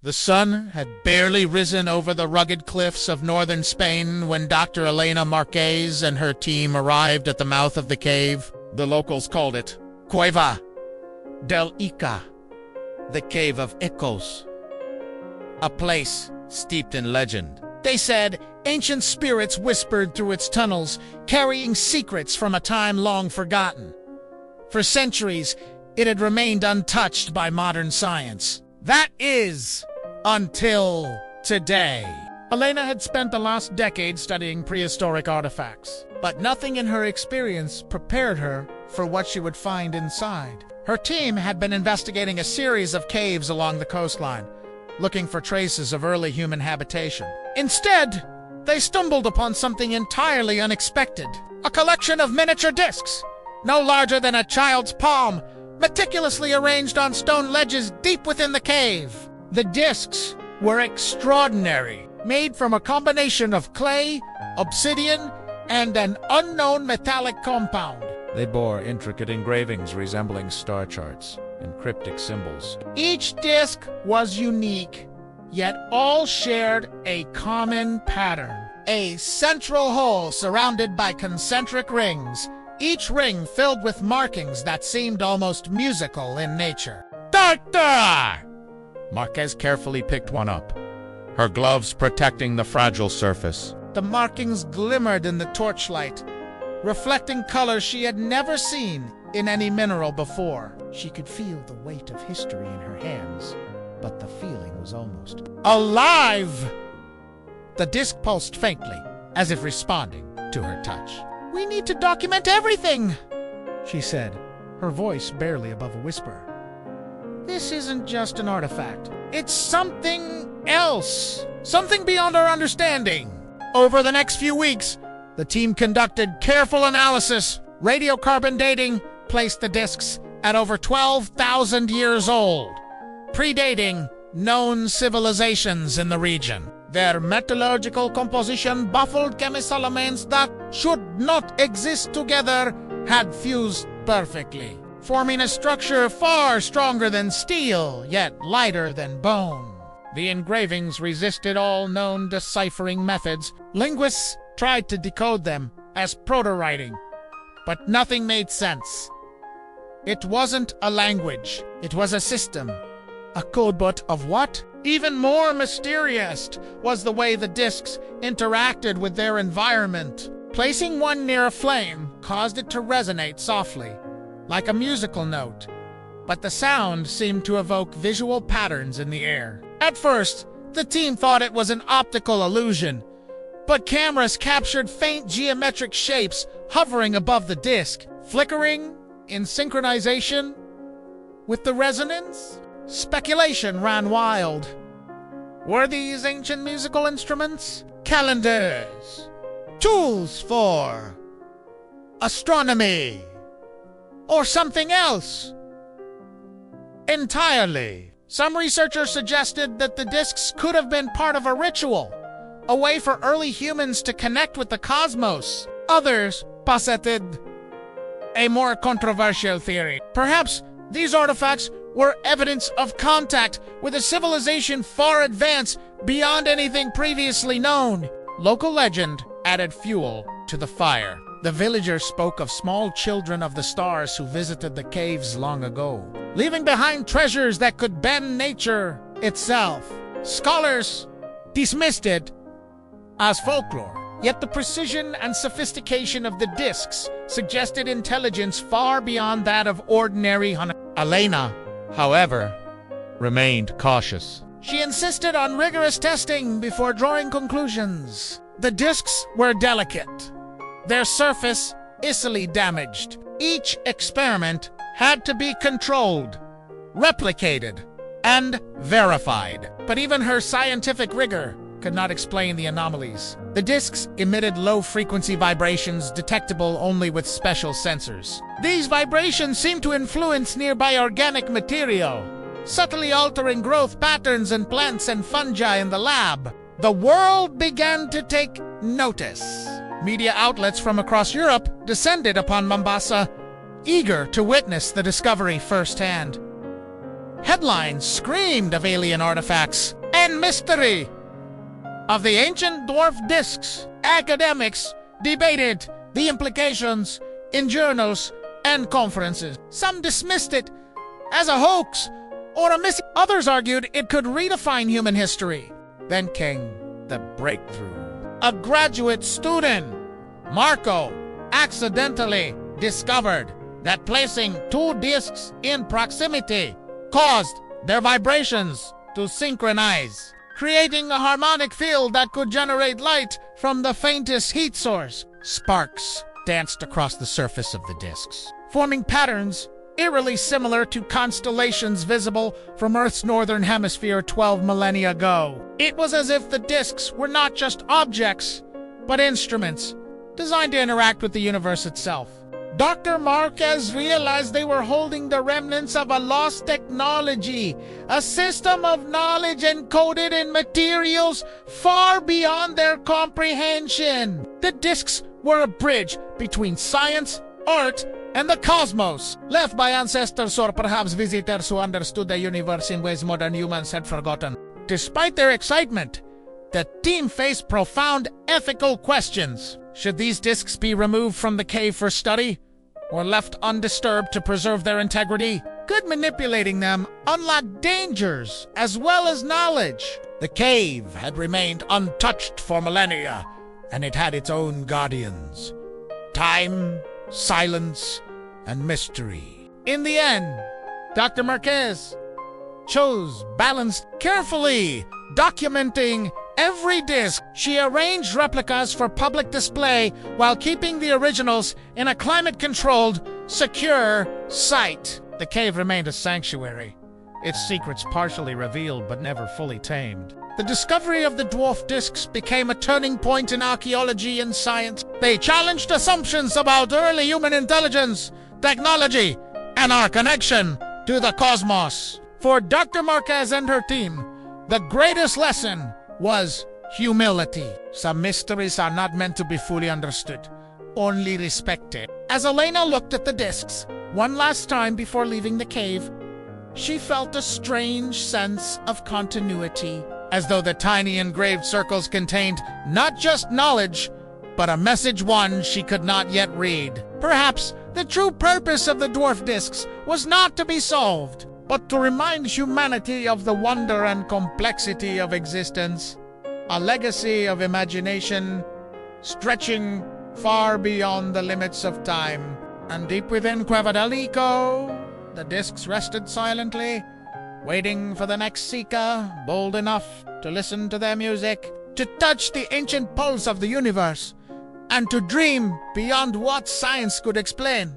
The sun had barely risen over the rugged cliffs of northern Spain when Dr. Elena Marquez and her team arrived at the mouth of the cave. The locals called it Cueva del Ica, the Cave of Echoes, a place steeped in legend. They said ancient spirits whispered through its tunnels, carrying secrets from a time long forgotten. For centuries, it had remained untouched by modern science. That is, until today. Elena had spent the last decade studying prehistoric artifacts, but nothing in her experience prepared her for what she would find inside. Her team had been investigating a series of caves along the coastline, looking for traces of early human habitation. Instead, they stumbled upon something entirely unexpected. A collection of miniature discs, no larger than a child's palm, meticulously arranged on stone ledges deep within the cave. The discs were extraordinary, made from a combination of clay, obsidian, and an unknown metallic compound. They bore intricate engravings resembling star charts and cryptic symbols. Each disc was unique, yet all shared a common pattern. A central hole surrounded by concentric rings, each ring filled with markings that seemed almost musical in nature. Doctor! Marquez carefully picked one up, her gloves protecting the fragile surface. The markings glimmered in the torchlight, reflecting colors she had never seen in any mineral before. She could feel the weight of history in her hands, but the feeling was almost alive! The disc pulsed faintly, as if responding to her touch. "We need to document everything," she said, her voice barely above a whisper. "This isn't just an artifact. It's something else. Something beyond our understanding." Over the next few weeks, the team conducted careful analysis. Radiocarbon dating placed the discs at over 12,000 years old, predating known civilizations in the region. Their metallurgical composition baffled chemical elements that should not exist together had fused perfectly, forming a structure far stronger than steel, yet lighter than bone. The engravings resisted all known deciphering methods. Linguists tried to decode them as proto-writing, but nothing made sense. It wasn't a language, it was a system. A codebook of what? Even more mysterious was the way the discs interacted with their environment. Placing one near a flame caused it to resonate softly, like a musical note, but the sound seemed to evoke visual patterns in the air. At first, the team thought it was an optical illusion, but cameras captured faint geometric shapes hovering above the disc, flickering in synchronization with the resonance. Speculation ran wild. Were these ancient musical instruments? Calendars? Tools for astronomy? Or something else entirely? Some researchers suggested that the discs could have been part of a ritual, a way for early humans to connect with the cosmos. Others posited a more controversial theory. Perhaps these artifacts were evidence of contact with a civilization far advanced beyond anything previously known. Local legend added fuel to the fire. The villagers spoke of small children of the stars who visited the caves long ago, leaving behind treasures that could bend nature itself. Scholars dismissed it as folklore, yet the precision and sophistication of the discs suggested intelligence far beyond that of ordinary hunters. Elena, however, remained cautious. She insisted on rigorous testing before drawing conclusions. The discs were delicate, their surface easily damaged. Each experiment had to be controlled, replicated, and verified. But even her scientific rigor could not explain the anomalies. The discs emitted low-frequency vibrations detectable only with special sensors. These vibrations seemed to influence nearby organic material, subtly altering growth patterns in plants and fungi in the lab. The world began to take notice. Media outlets from across Europe descended upon Mombasa, eager to witness the discovery firsthand. Headlines screamed of alien artifacts and mystery. Of the ancient dwarf discs, academics debated the implications in journals and conferences. Some dismissed it as a hoax or a myth. Others argued it could redefine human history. Then came the breakthrough. A graduate student, Marco, accidentally discovered that placing two discs in proximity caused their vibrations to synchronize, creating a harmonic field that could generate light from the faintest heat source. Sparks danced across the surface of the discs, forming patterns eerily similar to constellations visible from Earth's northern hemisphere 12 millennia ago. It was as if the discs were not just objects, but instruments designed to interact with the universe itself. Dr. Marquez realized they were holding the remnants of a lost technology, a system of knowledge encoded in materials far beyond their comprehension. The discs were a bridge between science, art, and the cosmos, left by ancestors or perhaps visitors who understood the universe in ways modern humans had forgotten. Despite their excitement, the team faced profound ethical questions. Should these discs be removed from the cave for study, or left undisturbed to preserve their integrity? Could manipulating them unlock dangers as well as knowledge? The cave had remained untouched for millennia, and it had its own guardians: time, silence, and mystery. In the end, Dr. Marquez chose balance, carefully documenting every disc. She arranged replicas for public display while keeping the originals in a climate-controlled, secure site. The cave remained a sanctuary, its secrets partially revealed but never fully tamed. The discovery of the dwarf discs became a turning point in archaeology and science. They challenged assumptions about early human intelligence, technology, and our connection to the cosmos. For Dr. Marquez and her team, the greatest lesson was humility. Some mysteries are not meant to be fully understood, only respected. As Elena looked at the discs one last time before leaving the cave, she felt a strange sense of continuity, as though the tiny engraved circles contained not just knowledge, but a message one she could not yet read. Perhaps the true purpose of the dwarf discs was not to be solved, but to remind humanity of the wonder and complexity of existence, a legacy of imagination stretching far beyond the limits of time. And deep within Cueva del Eco, the discs rested silently, waiting for the next seeker bold enough to listen to their music, to touch the ancient pulse of the universe, and to dream beyond what science could explain.